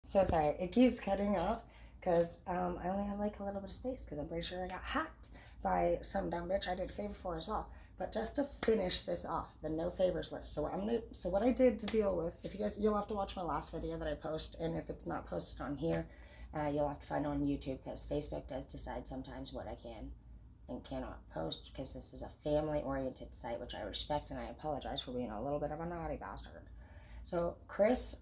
So sorry, it keeps cutting off because I only have like a little bit of space because I'm pretty sure I got hacked by some dumb bitch I did a favor for as well. But just to finish this off, the no favors list. So what I did to deal with, if you guys, you'll have to watch my last video that I post, and if it's not posted on here, you'll have to find it on YouTube because Facebook does decide sometimes what I can and cannot post because this is a family-oriented site, which I respect, and I apologize for being a little bit of a naughty bastard. So Chris,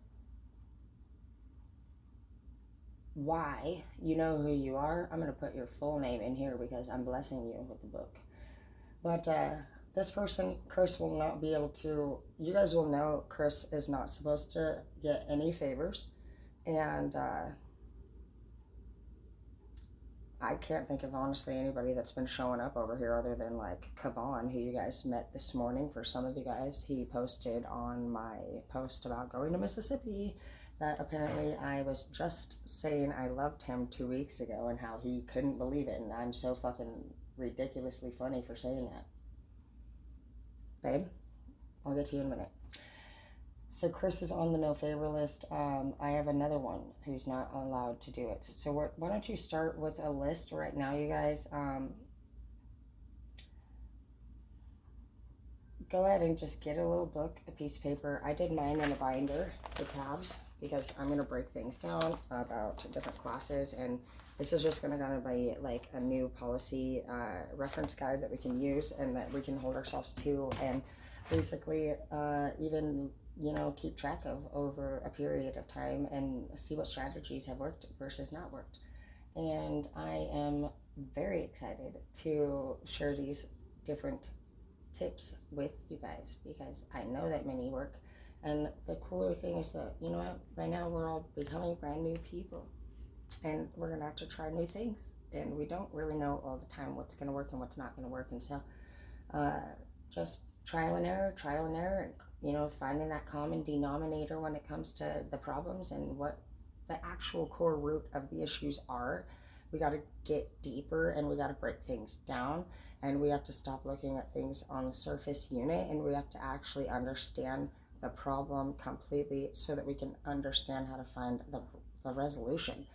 why, you know who you are. I'm going to put your full name in here because I'm blessing you with the book. But this person, Chris, will not be able to, you guys will know Chris is not supposed to get any favors. And I can't think of honestly anybody that's been showing up over here other than like Kavan, who you guys met this morning. For some of you guys, he posted on my post about going to Mississippi that apparently I was just saying I loved him 2 weeks ago and how he couldn't believe it, and I'm so fucking ridiculously funny for saying that. Babe, I'll get to you in a minute. So Chris is on the no favor list. I have another one who's not allowed to do it. So why don't you start with a list right now, you guys? Go ahead and just get a little book, a piece of paper. I did mine in a binder with tabs because I'm going to break things down about different classes, and this is just going to be like a new policy reference guide that we can use and that we can hold ourselves to, and basically even, you know, keep track of over a period of time and see what strategies have worked versus not worked. And I am very excited to share these different tips with you guys because I know that many work. And the cooler thing is that, you know what, right now we're all becoming brand new people and we're gonna have to try new things, and we don't really know all the time what's gonna work and what's not gonna work. And so just trial and error, and, you know, finding that common denominator when it comes to the problems and what the actual core root of the issues are. We got to get deeper and we got to break things down, and we have to stop looking at things on the surface unit, and we have to actually understand the problem completely so that we can understand how to find the resolution.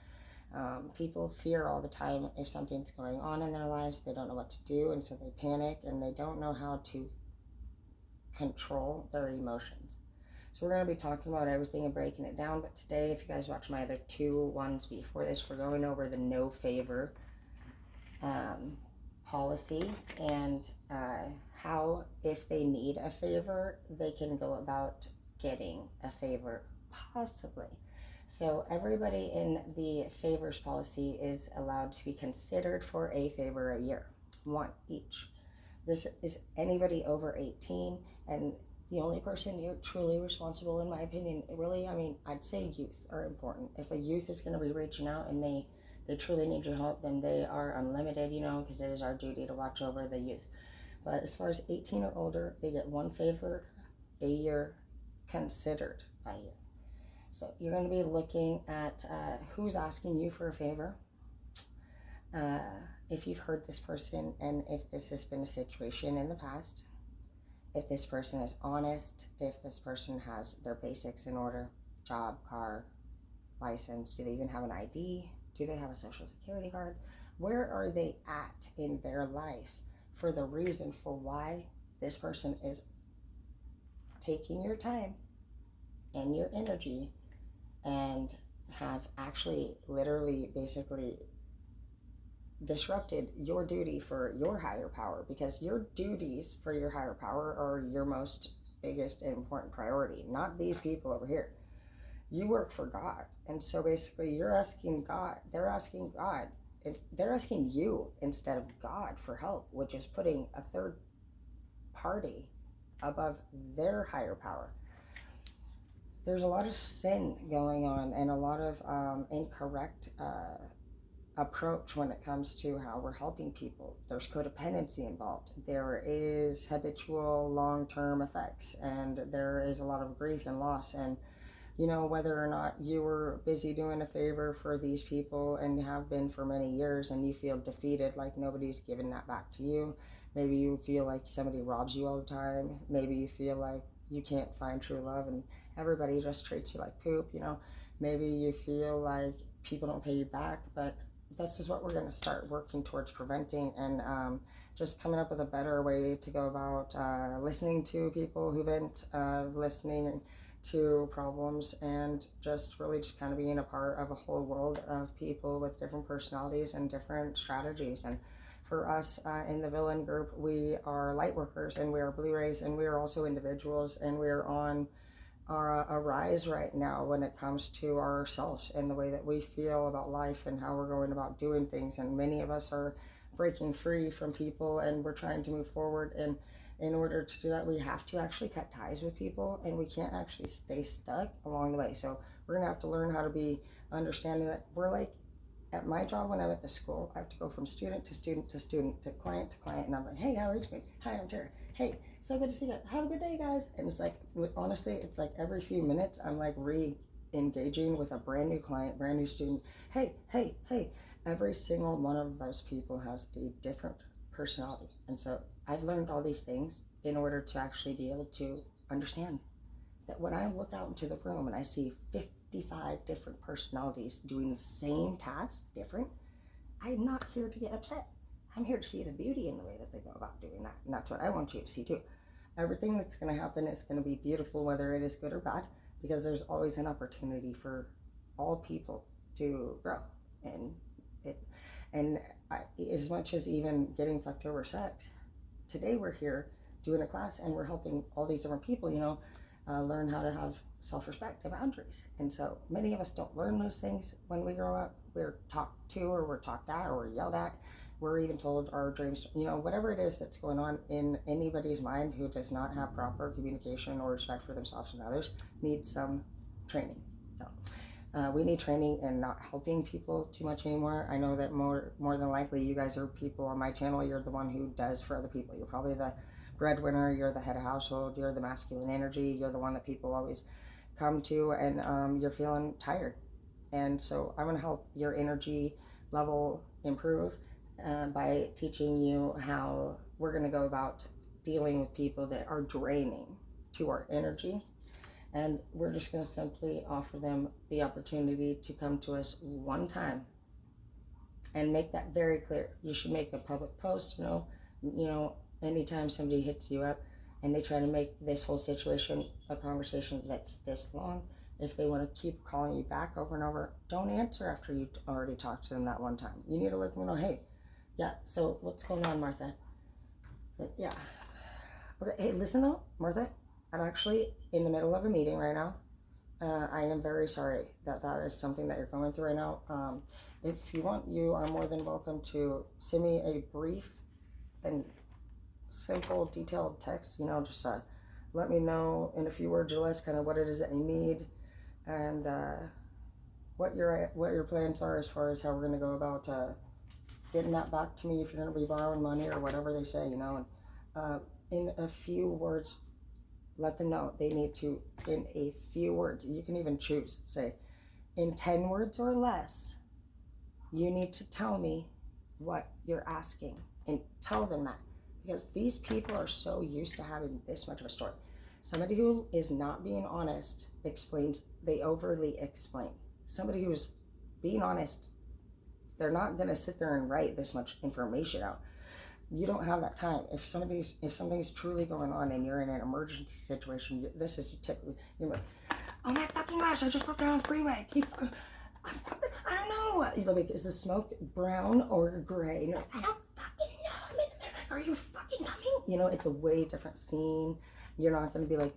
People fear all the time if something's going on in their lives. They don't know what to do, and so they panic and they don't know how to control their emotions. So we're going to be talking about everything and breaking it down. But today, if you guys watch my other two ones before this, we're going over the no favor policy and how, if they need a favor, they can go about getting a favor possibly. So everybody in the favors policy is allowed to be considered for a favor a year, one each. This is anybody over 18, and the only person you're truly responsible, in my opinion, really, I mean, I'd say youth are important. If a youth is going to be reaching out and they truly need your help, then they are unlimited, you know, because it is our duty to watch over the youth. But as far as 18 or older, they get one favor a year considered by you. So you're going to be looking at who's asking you for a favor, if you've heard this person, and if this has been a situation in the past, if this person is honest, if this person has their basics in order, job, car, license, do they even have an ID? Do they have a social security card? Where are they at in their life for the reason for why this person is taking your time and your energy and have actually literally basically disrupted your duty for your higher power, because your duties for your higher power are your most biggest and important priority, not these people over here. You work for God, and so basically you're asking God, they're asking God, they're asking you instead of God for help, which is putting a third party above their higher power. There's a lot of sin going on and a lot of incorrect approach when it comes to how we're helping people. There's codependency involved. There is habitual long-term effects, and there is a lot of grief and loss. And, you know, whether or not you were busy doing a favor for these people and have been for many years, and you feel defeated, like nobody's giving that back to you. Maybe you feel like somebody robs you all the time. Maybe you feel like you can't find true love and everybody just treats you like poop, you know. Maybe you feel like people don't pay you back, but this is what we're going to start working towards preventing, and just coming up with a better way to go about listening to people who vent, listening to problems, and just really just kind of being a part of a whole world of people with different personalities and different strategies. And for us in the Villain Group, we are light workers, and we are Blu-rays, and we are also individuals, and we are on a rise right now when it comes to ourselves and the way that we feel about life and how we're going about doing things. And many of us are breaking free from people, and we're trying to move forward. And in order to do that, we have to actually cut ties with people, and we can't actually stay stuck along the way. So we're gonna have to learn how to be understanding that we're like, at my job when I'm at the school, I have to go from student to student to student to client, and I'm like, hey, how are you doing? Hi, I'm Tara. Hey, so good to see you. Have a good day, guys. And it's like, honestly, it's like every few minutes I'm like re-engaging with a brand new client, brand new student. Hey, hey, hey. Every single one of those people has a different personality. And so I've learned all these things in order to actually be able to understand that when I look out into the room and I see 55 different personalities doing the same task different, I'm not here to get upset. I'm here to see the beauty in the way that they go about doing that. And that's what I want you to see too. Everything that's going to happen is going to be beautiful, whether it is good or bad, because there's always an opportunity for all people to grow. As much as even getting fucked over sex, today we're here doing a class, and we're helping all these different people, learn how to have self-respect and boundaries. And so many of us don't learn those things when we grow up. We're talked to, or we're talked at, or we're yelled at. We're even told our dreams, whatever it is that's going on in anybody's mind who does not have proper communication or respect for themselves and others needs some training. So we need training in not helping people too much anymore. I know that more than likely you guys are people on my channel. You're the one who does for other people. You're probably the breadwinner. You're the head of household. You're the masculine energy. You're the one that people always come to, and you're feeling tired. And so I'm going to help your energy level improve by teaching you how we're going to go about dealing with people that are draining to our energy. And we're just going to simply offer them the opportunity to come to us one time and make that very clear. You should make a public post, anytime somebody hits you up and they try to make this whole situation a conversation that's this long. If they want to keep calling you back over and over, don't answer after you already talked to them that one time. You need to let them know, hey, yeah, so what's going on, Martha? Yeah. Okay, hey, listen though, Martha, I'm actually in the middle of a meeting right now. I am very sorry that is something that you're going through right now. If you want, you are more than welcome to send me a brief and simple, detailed text, just let me know in a few words or less kind of what it is that you need, and what your plans are as far as how we're going to go about getting that back to me if you're going to be borrowing money or whatever they say, and in a few words, let them know they need to, in a few words, you can even choose, say, in 10 words or less, you need to tell me what you're asking, and tell them that, because these people are so used to having this much of a story. Somebody who is not being honest they overly explain. Somebody who's being honest, they're not going to sit there and write this much information out. You don't have that time. If something's truly going on and you're in an emergency situation, this is typically, you're like, oh my fucking gosh, I just broke down on the freeway. I don't know. You're like, is the smoke brown or gray? And you're like, I don't fucking know. I'm in the middle. Are you fucking coming? It's a way different scene. You're not going to be like,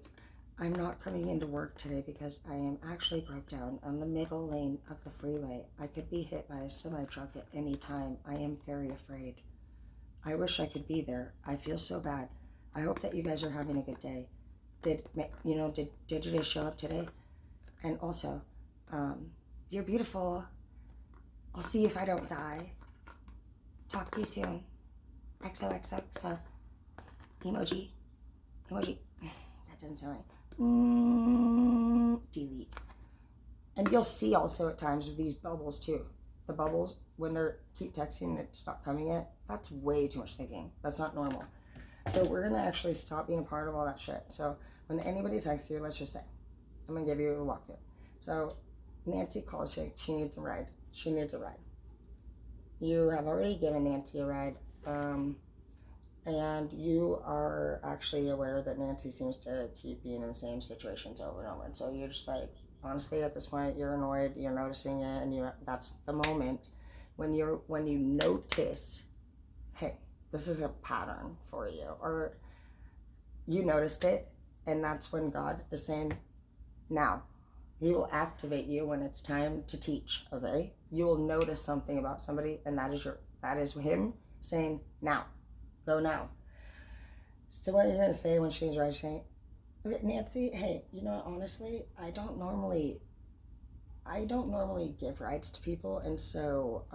I'm not coming into work today because I am actually broke down on the middle lane of the freeway. I could be hit by a semi-truck at any time. I am very afraid. I wish I could be there. I feel so bad. I hope that you guys are having a good day. Did you just show up today? And also, you're beautiful. I'll see you if I don't die. Talk to you soon. XOXO. Emoji. That doesn't sound right. Delete. And you'll see also at times with these bubbles too. The bubbles, when they're keep texting, it's not coming in. That's way too much thinking. That's not normal. So we're going to actually stop being a part of all that shit. So when anybody texts you, let's just say, I'm going to give you a walkthrough. So Nancy calls you. She needs a ride. She needs a ride. You have already given Nancy a ride. And you are actually aware that Nancy seems to keep being in the same situations over and over. And so you're just like, honestly, at this point, you're annoyed. You're noticing it, and that's the moment when you notice, hey, this is a pattern for you, or you noticed it, and that's when God is saying, now. He will activate you when it's time to teach. Okay, you will notice something about somebody, and that is him saying, now. Go now. So what are you gonna say when she's right? Saying, okay, Nancy, hey, honestly, I don't normally give rides to people, and so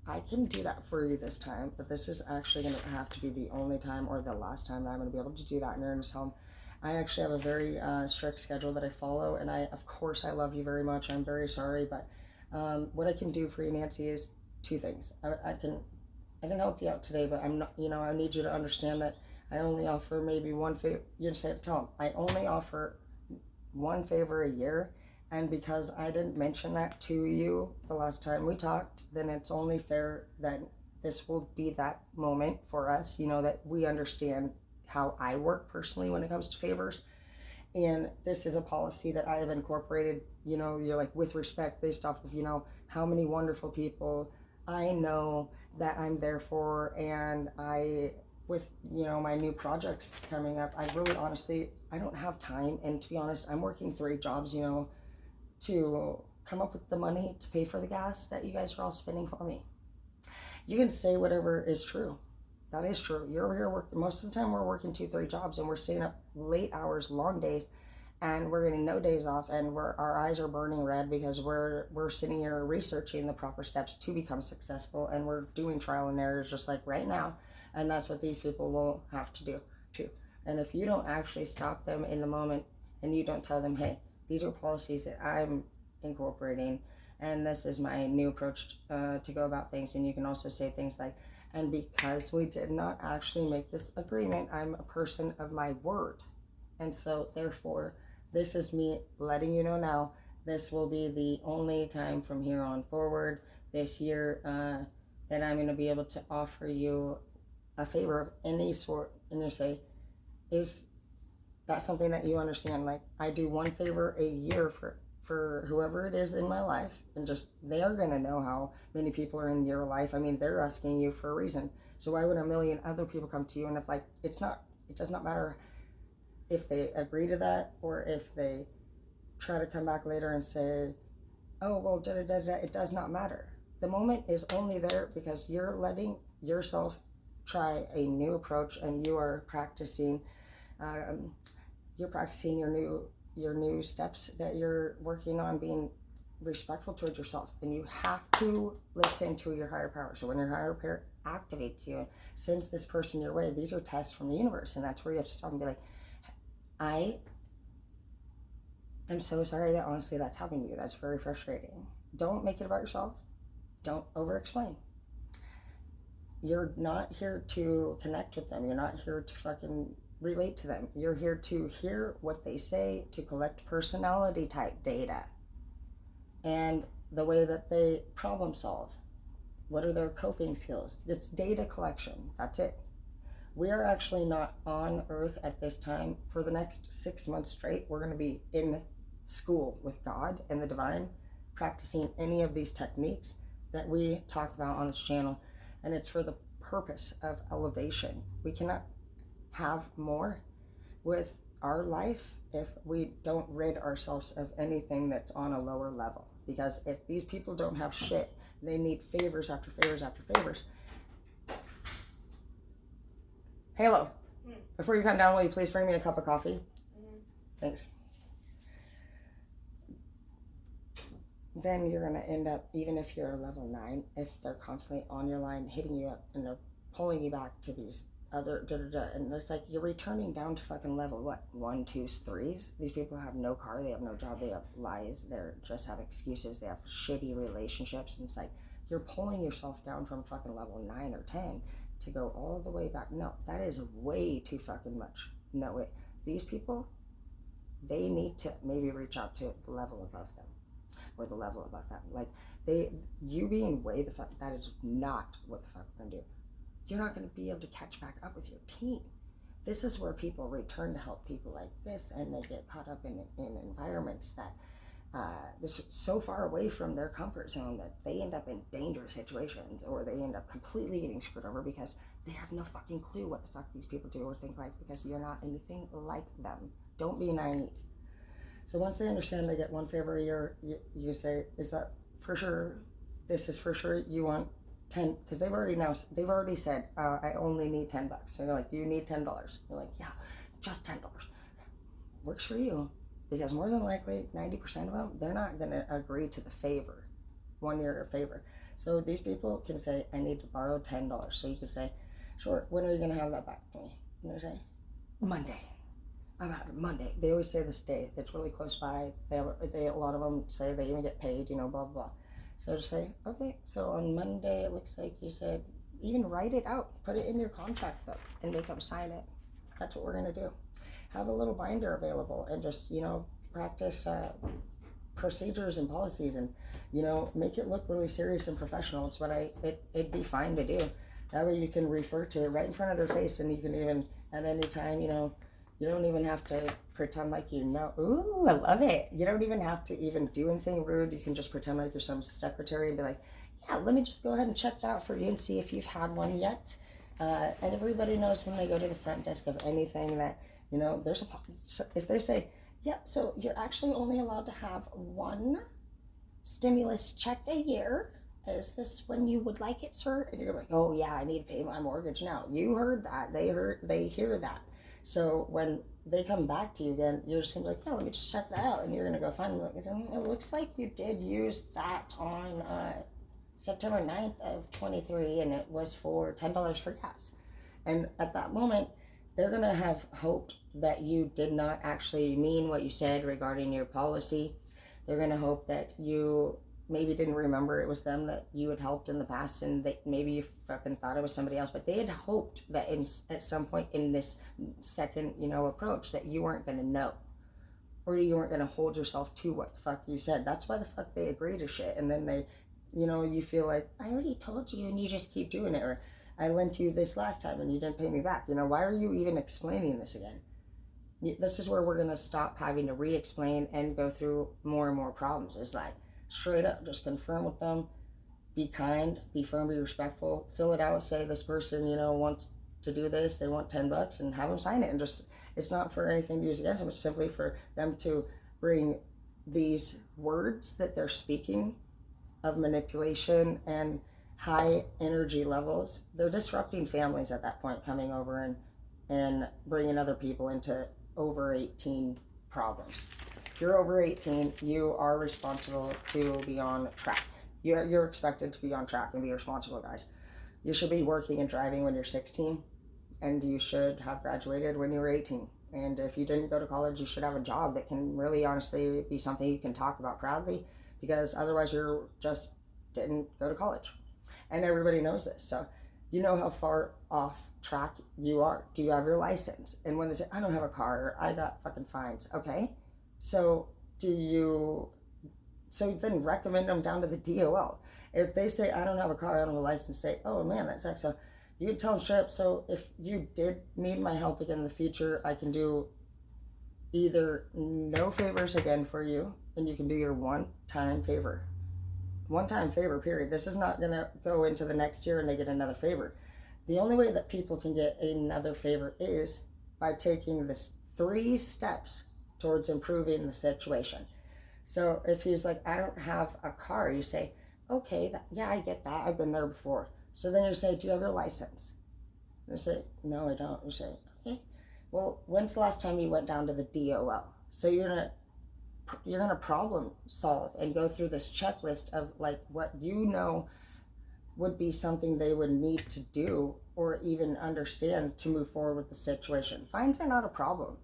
I can do that for you this time, but this is actually gonna have to be the only time or the last time that I'm gonna be able to do that. And you're gonna tell him, I actually have a very strict schedule that I follow, and of course, I love you very much. I'm very sorry, but what I can do for you, Nancy, is two things. I can help you out today, but I'm not, I need you to understand that I only offer maybe one favor. You just have to tell them, I only offer one favor a year. And because I didn't mention that to you the last time we talked, then it's only fair that this will be that moment for us, that we understand how I work personally when it comes to favors. And this is a policy that I have incorporated, you're like, with respect, based off of, how many wonderful people I know that I'm there for. And with my new projects coming up, I really honestly, I don't have time. And to be honest, I'm working 3 jobs, to come up with the money to pay for the gas that you guys are all spending for me. You can say whatever is true. That is true. You're over here working, most of the time we're working 2-3 jobs, and we're staying up late hours, long days, and we're getting no days off, and our eyes are burning red because we're sitting here researching the proper steps to become successful, and we're doing trial and errors just like right now. And that's what these people will have to do too. And if you don't actually stop them in the moment, and you don't tell them, hey, these are policies that I'm incorporating, and this is my new approach to go about things. And you can also say things like, and because we did not actually make this agreement, I'm a person of my word. And so therefore, this is me letting you know now, this will be the only time from here on forward this year that I'm going to be able to offer you a favor of any sort. And you say, is that something that you understand? Like, I do one favor a year for whoever it is in my life, and just, they are going to know how many people are in your life. I mean, they're asking you for a reason. So why would a million other people come to you? And if, like, it does not matter if they agree to that, or if they try to come back later and say, oh, well, it does not matter. The moment is only there because you're letting yourself try a new approach, and you are practicing your new steps that you're working on, being respectful towards yourself. And you have to listen to your higher power. So when your higher power activates you, sends this person your way, these are tests from the universe. And that's where you have to stop and be like, I am so sorry that honestly that's happened to you. That's very frustrating. Don't make it about yourself. Don't over explain. You're not here to connect with them. You're not here to fucking relate to them. You're here to hear what they say, to collect personality type data and the way that they problem solve. What are their coping skills? It's data collection. That's it. We are actually not on Earth at this time for the next 6 months straight. We're going to be in school with God and the divine, practicing any of these techniques that we talk about on this channel. And it's for the purpose of elevation. We cannot have more with our life if we don't rid ourselves of anything that's on a lower level. Because if these people don't have shit, they need favors after favors after favors. Halo, before you come down, will you please bring me a cup of coffee? Thanks. Then you're going to end up, even if you're a level 9, if they're constantly on your line, hitting you up, and they're pulling you back to these other and it's like you're returning down to fucking level 1, 2s, 3s. These people have no car, they have no job, they have lies, they just have excuses, they have shitty relationships, and it's like you're pulling yourself down from fucking level 9 or 10 to go all the way back. No, that is way too fucking much. No way. These people, they need to maybe reach out to the level above them. or the level above them. Like, you being way the fuck, that is not what the fuck we're gonna do. You're not gonna be able to catch back up with your team. This is where people return to help people like this, and they get caught up in environments that this so far away from their comfort zone that they end up in dangerous situations, or they end up completely getting screwed over because they have no fucking clue what the fuck these people do or think like, because you're not anything like them. Don't be naive. So once they understand, they get one favor a year. You say, is that for sure? This is for sure. You want 10, because they've already said, I only need $10. So you're like, you need $10. You're like, yeah, just $10. Works for you. Because more than likely, 90% of them, they're not going to agree to the favor, 1 year favor. So these people can say, I need to borrow $10. So you can say, sure, when are you going to have that back to me? And they say, Monday. I'm having Monday. They always say this day. It's really close by. A lot of them say they even get paid, blah, blah, blah. So just say, okay, so on Monday, it looks like you said, even write it out. Put it in your contract book and make them sign it. That's what we're going to do. Have a little binder available and just, practice procedures and policies, and, make it look really serious and professional. It's what it'd be fine to do. That way you can refer to it right in front of their face, and you can even, at any time, you don't even have to pretend like ooh, I love it. You don't even have to even do anything rude. You can just pretend like you're some secretary and be like, yeah, let me just go ahead and check that out for you and see if you've had one yet. And everybody knows when they go to the front desk of anything that, if they say, yeah, so you're actually only allowed to have one stimulus check a year. Is this when you would like it, sir? And you're like, oh yeah, I need to pay my mortgage now. You heard that. They hear that. So when they come back to you again, you're just gonna be like, yeah, let me just check that out. And you're gonna go find them. Like, it looks like you did use that on September 9th of 23, and it was for $10 for gas. And at that moment, they're going to have hoped that you did not actually mean what you said regarding your policy. They're going to hope that you maybe didn't remember it was them that you had helped in the past, and maybe you fucking thought it was somebody else, but they had hoped that at some point in this second, approach, that you weren't going to know, or you weren't going to hold yourself to what the fuck you said. That's why the fuck they agree to shit. And then they, you feel like, I already told you, and you just keep doing it. Or, I lent you this last time and you didn't pay me back. Why are you even explaining this again? This is where we're going to stop having to re-explain and go through more and more problems. It's like, straight up, just confirm with them. Be kind, be firm, be respectful. Fill it out, say this person, wants to do this. They want $10, and have them sign it. And just, it's not for anything to use against them. It's simply for them to bring these words that they're speaking of manipulation and high energy levels. They're disrupting families at that point, coming over and bringing other people into over 18 problems. If you're over 18, you are responsible to be on track. You're expected to be on track and be responsible, guys. You should be working and driving when you're 16, and you should have graduated when you were 18. And if you didn't go to college, you should have a job that can really honestly be something you can talk about proudly, because otherwise you're just didn't go to college. And everybody knows this. So you know how far off track you are. Do you have your license? And when they say, I don't have a car, or I got fucking fines. Okay. So then recommend them down to the DOL. If they say, I don't have a car, I don't have a license, say, oh man, that sucks. So you tell them straight up, so if you did need my help again in the future, I can do either no favors again for you, and you can do your one-time favor, period. This is not going to go into the next year and they get another favor. The only way that people can get another favor is by taking this 3 steps towards improving the situation. So if he's like, I don't have a car, you say, okay, yeah, I get that. I've been there before. So then you say, do you have your license? They say, no, I don't. You say, okay, well, when's the last time you went down to the DOL? So you're gonna problem solve and go through this checklist of like what would be something they would need to do or even understand to move forward with the situation. Fines are not a problem.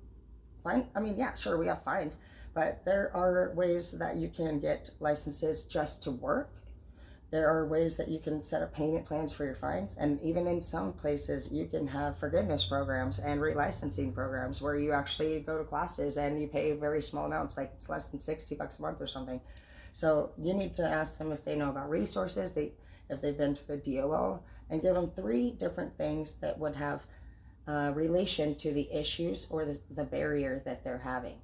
Yeah, sure, we have fines, but there are ways that you can get licenses just to work. There are ways that you can set up payment plans for your fines, and even in some places you can have forgiveness programs and relicensing programs where you actually go to classes and you pay very small amounts, like it's less than $60 a month or something, So you need to ask them if they know about resources, if they've been to the DOL, and give them 3 different things that would have relation to the issues or the barrier that they're having.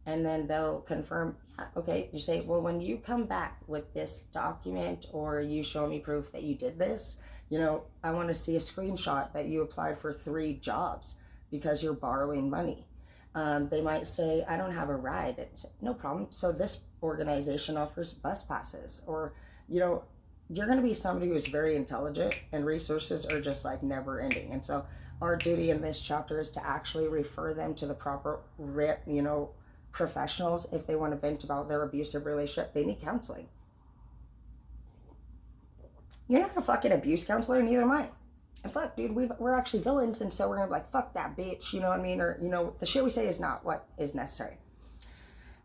And then they'll confirm, yeah, okay, you say, well, when you come back with this document or you show me proof that you did this, I want to see a screenshot that you applied for 3 jobs because you're borrowing money. They might say, I don't have a ride. Say, no problem. So this organization offers bus passes. Or, you're going to be somebody who's very intelligent, and resources are just like never ending. And so our duty in this chapter is to actually refer them to the proper, professionals. If they want to vent about their abusive relationship, they need counseling. You're not a fucking abuse counselor, neither am I. And fuck, dude, we're actually villains, and so we're gonna be like, fuck that bitch, you know what I mean? Or, the shit we say is not what is necessary.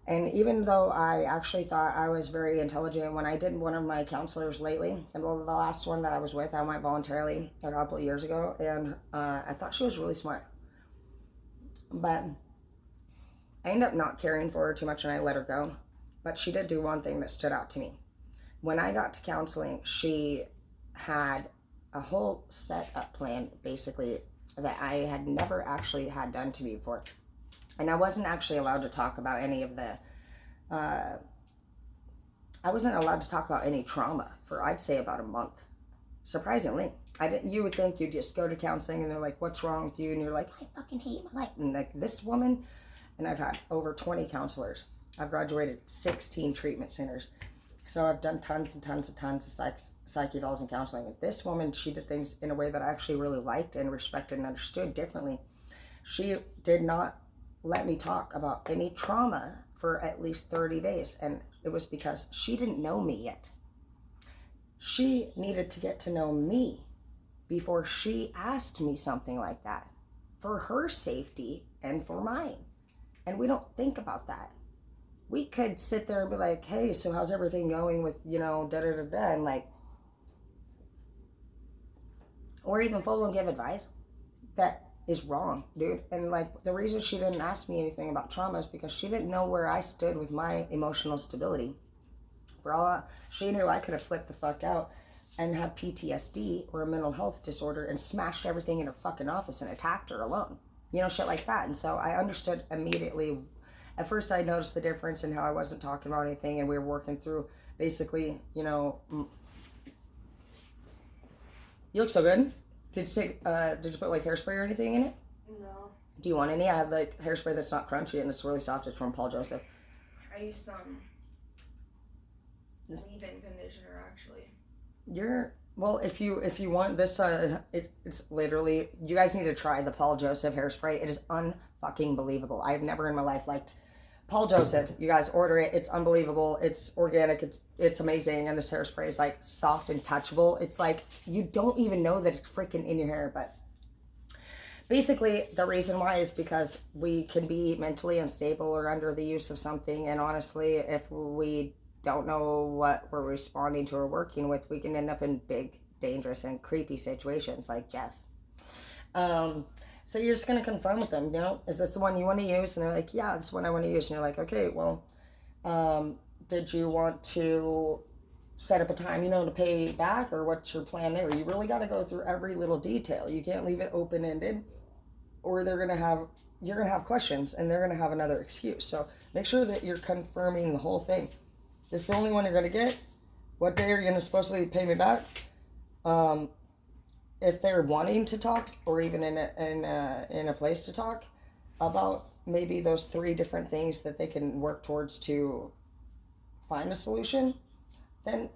And even though I actually thought I was very intelligent, when I did one of my counselors lately, the last one that I was with, I went voluntarily a couple of years ago, and I thought she was really smart. But I ended up not caring for her too much, and I let her go. But she did do one thing that stood out to me. When I got to counseling, she had a whole set-up plan, basically, that I had never actually had done to me before. And I wasn't actually allowed to talk about any of the, I wasn't allowed to talk about any trauma for, I'd say, about a month. Surprisingly. You would think you'd just go to counseling and they're like, what's wrong with you? And you're like, I fucking hate my life. And like this woman, and I've had over 20 counselors. I've graduated 16 treatment centers. So I've done tons and tons and tons of psych evals and counseling. And this woman, she did things in a way that I actually really liked and respected and understood differently. She did not let me talk about any trauma for at least 30 days. And it was because she didn't know me yet. She needed to get to know me before she asked me something like that, for her safety and for mine. And we don't think about that. We could sit there and be like, hey, so how's everything going with, da-da-da-da, and like, or even full and give advice that is wrong, dude. And like, the reason she didn't ask me anything about trauma is because she didn't know where I stood with my emotional stability. For all she knew, I could have flipped the fuck out and had PTSD or a mental health disorder and smashed everything in her fucking office and attacked her alone. Shit like that. And so I understood immediately. At first I noticed the difference in how I wasn't talking about anything, and we were working through basically, you look so good. Did you put like hairspray or anything in it? No. Do you want any? I have like hairspray that's not crunchy and it's really soft. It's from Paul Joseph. I use some leave-in conditioner actually. Well, if you want this, it's literally, you guys need to try the Paul Joseph hairspray. It is unfucking believable. I've never in my life liked Paul Joseph. You guys order it. It's unbelievable. It's organic. It's amazing. And this hairspray is like soft and touchable. It's like you don't even know that it's freaking in your hair. But basically, the reason why is because we can be mentally unstable or under the use of something. And honestly, if we don't know what we're responding to or working with, we can end up in big, dangerous, and creepy situations like Jeff. So you're just going to confirm with them, is this the one you want to use? And they're like, yeah, this is the one I want to use. And you're like, okay, well, did you want to set up a time, to pay back, or what's your plan there? You really got to go through every little detail. You can't leave it open-ended, or you're going to have questions and they're going to have another excuse. So make sure that you're confirming the whole thing. This is the only one you're going to get. What day are you going to supposedly pay me back? If they're wanting to talk, or even in a place to talk about maybe those 3 different things that they can work towards to find a solution, then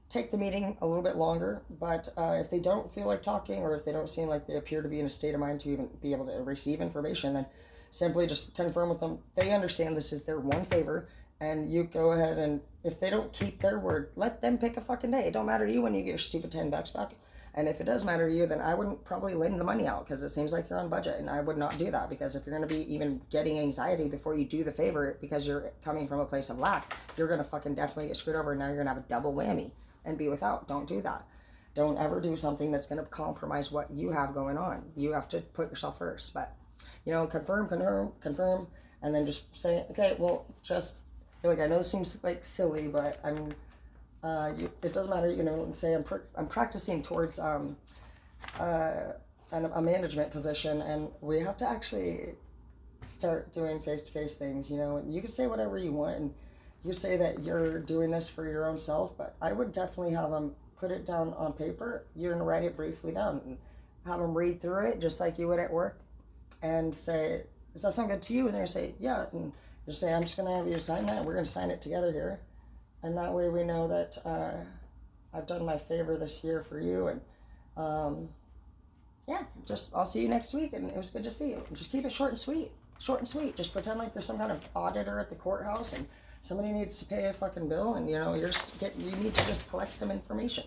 take the meeting a little bit longer. But if they don't feel like talking, or if they don't seem like they appear to be in a state of mind to even be able to receive information, then simply just confirm with them. They understand this is their one favor. And you go ahead, and if they don't keep their word, let them pick a fucking day. It don't matter to you when you get your stupid $10 back. And if it does matter to you, then I wouldn't probably lend the money out, because it seems like you're on budget, and I would not do that, because if you're going to be even getting anxiety before you do the favor because you're coming from a place of lack, you're going to fucking definitely get screwed over, and now you're going to have a double whammy and be without. Don't do that. Don't ever do something that's going to compromise what you have going on. You have to put yourself first. But, confirm, and then just say, okay, well, just Like, I know it seems like silly, but it doesn't matter. You know, say I'm practicing towards a management position, and we have to actually start doing face-to-face things. You know, and you can say whatever you want, and you say that you're doing this for your own self, but I would definitely have them put it down on paper. You're gonna write it briefly down and have them read through it just like you would at work, and say, does that sound good to you? And they're gonna say, yeah. And just say, I'm just gonna have you sign that. We're gonna sign it together here, and that way we know that I've done my favor this year for you. And yeah, just I'll see you next week, and it was good to see you. Just keep it short and sweet. Short and sweet. Just pretend like you're some kind of auditor at the courthouse, and somebody needs to pay a fucking bill, and you know you need to just collect some information.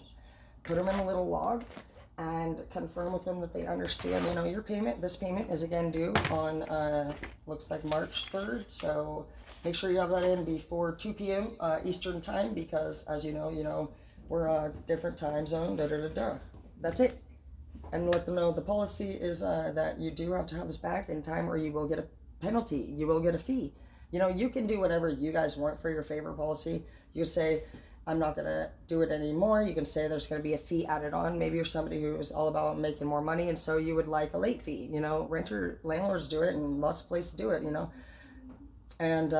Put them in a little log, and confirm with them that they understand. You know, your payment. This payment is again due on looks like March 3rd. So make sure you have that in before 2 p.m. Eastern time, because as you know we're a different time zone. That's it. And let them know the policy is that you do have to have this back in time, or you will get a penalty. You will get a fee. You know, you can do whatever you guys want for your favor policy. You say, I'm not going to do it anymore. You can say there's going to be a fee added on. Maybe you're somebody who is all about making more money, and so you would like a late fee. You know, landlords do it, and lots of places do it, you know. And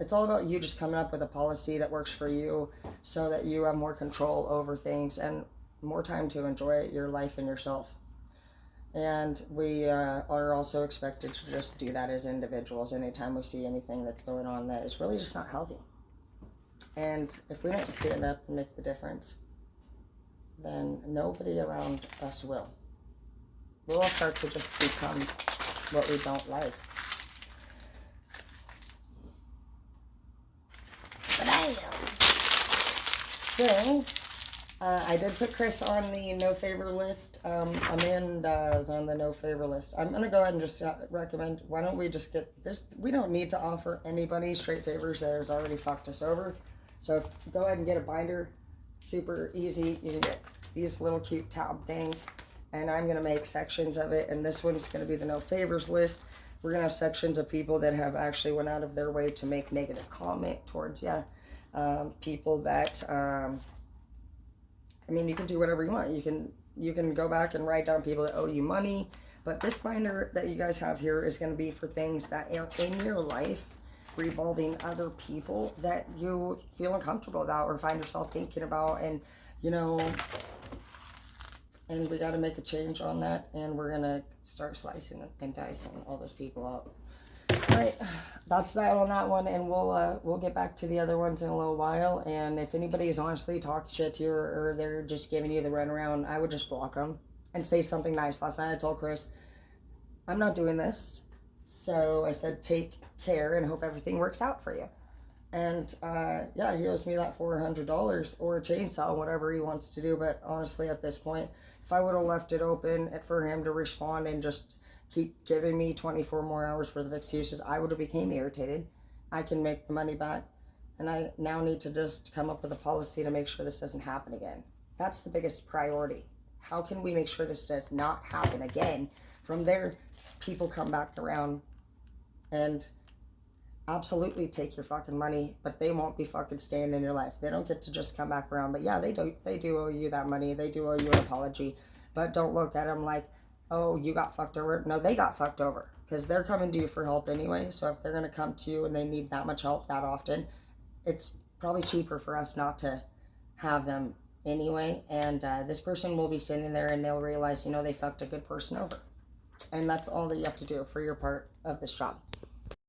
it's all about you just coming up with a policy that works for you, so that you have more control over things and more time to enjoy your life and yourself. And we are also expected to just do that as individuals anytime we see anything that's going on that is really just not healthy. And if we don't stand up and make the difference, then nobody around us will. We'll all start to just become what we don't like. But I so I did put Chris on the no favor list. Amanda's on the no favor list. I'm going to go ahead and just recommend, why don't we just get this? We don't need to offer anybody straight favors that has already fucked us over. So go ahead and get a binder. Super easy. You can get these little cute tab things. And I'm going to make sections of it. And this one's going to be the no favors list. We're going to have sections of people that have actually went out of their way to make negative comment towards you. People that... I mean, you can do whatever you want. You can go back and write down people that owe you money. But this binder that you guys have here is going to be for things that are in your life revolving other people that you feel uncomfortable about or find yourself thinking about. And, you know, and we got to make a change on that. And we're going to start slicing and dicing all those people out. All right, that's that on that one, and we'll get back to the other ones in a little while. And if anybody is honestly talking shit to you, or they're just giving you the runaround, I would just block them and say something nice. Last night I told Chris, I'm not doing this. So I said, take care and hope everything works out for you. And yeah, he owes me that $400 or a chainsaw, whatever he wants to do. But honestly, at this point, if I would have left it open for him to respond and just keep giving me 24 more hours worth of excuses, I would have became irritated. I can make the money back, and I now need to just come up with a policy to make sure this doesn't happen again. That's the biggest priority. How can we make sure this does not happen again? From there, people come back around and absolutely take your fucking money, but they won't be fucking staying in your life. They don't get to just come back around. But yeah, they do owe you that money. They do owe you an apology. But don't look at them like, oh, you got fucked over. No, they got fucked over, because they're coming to you for help anyway. So if they're going to come to you and they need that much help that often, it's probably cheaper for us not to have them anyway. And this person will be sitting there and they'll realize, you know, they fucked a good person over. And that's all that you have to do for your part of this job.